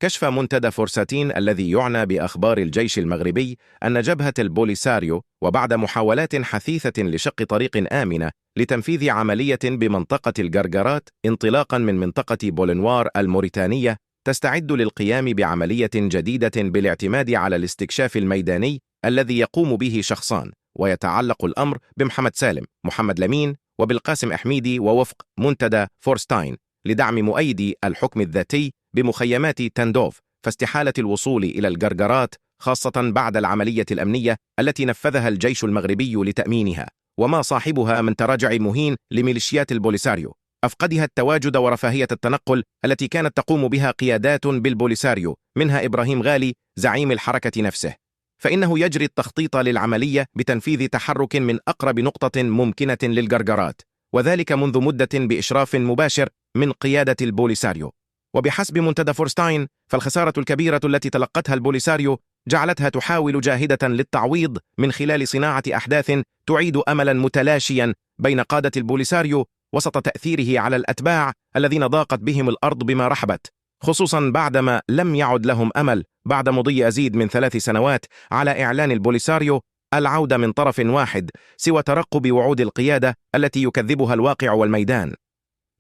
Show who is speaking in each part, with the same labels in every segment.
Speaker 1: كشف منتدى فورساتين الذي يعنى بأخبار الجيش المغربي أن جبهة البوليساريو، وبعد محاولات حثيثة لشق طريق آمنة لتنفيذ عملية بمنطقة الجرجرات انطلاقا من منطقة بولنوار الموريتانية، تستعد للقيام بعملية جديدة بالاعتماد على الاستكشاف الميداني الذي يقوم به شخصان، ويتعلق الأمر بمحمد سالم، محمد لمين، وبالقاسم أحميدي، ووفق منتدى فورستاين لدعم مؤيدي الحكم الذاتي بمخيمات تندوف، فاستحالة الوصول إلى الجرجرات خاصة بعد العملية الأمنية التي نفذها الجيش المغربي لتأمينها، وما صاحبها من تراجع مهين لميليشيات البوليساريو أفقدها التواجد ورفاهية التنقل التي كانت تقوم بها قيادات بالبوليساريو، منها إبراهيم غالي زعيم الحركة نفسه، فإنه يجري التخطيط للعملية بتنفيذ تحرك من أقرب نقطة ممكنة للجرجرات، وذلك منذ مدة بإشراف مباشر من قيادة البوليساريو. وبحسب منتدى فورستاين، فالخسارة الكبيرة التي تلقتها البوليساريو جعلتها تحاول جاهدة للتعويض من خلال صناعة أحداث تعيد أملا متلاشيا بين قادة البوليساريو وسط تأثيره على الأتباع الذين ضاقت بهم الأرض بما رحبت، خصوصا بعدما لم يعد لهم أمل بعد مضي أزيد من 3 سنوات على إعلان البوليساريو العودة من طرف واحد سوى ترقب وعود القيادة التي يكذبها الواقع والميدان.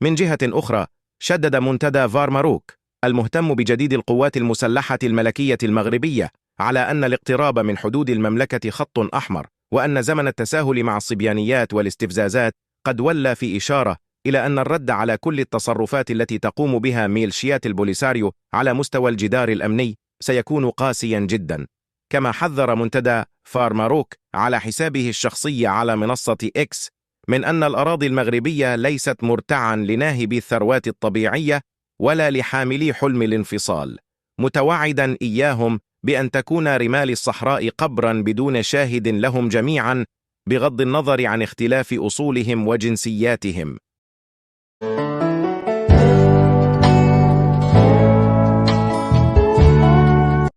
Speaker 1: من جهة أخرى، شدد منتدى فارماروك المهتم بجديد القوات المسلحة الملكية المغربية على أن الاقتراب من حدود المملكة خط أحمر، وأن زمن التساهل مع الصبيانيات والاستفزازات قد ولى في إشارة إلى أن الرد على كل التصرفات التي تقوم بها ميليشيات البوليساريو على مستوى الجدار الأمني سيكون قاسيا جدا. كما حذر منتدى فارماروك على حسابه الشخصي على منصة إكس من أن الأراضي المغربية ليست مرتعا لناهبي الثروات الطبيعية ولا لحاملي حلم الانفصال، متوعدا إياهم بأن تكون رمال الصحراء قبرا بدون شاهد لهم جميعا، بغض النظر عن اختلاف أصولهم وجنسياتهم.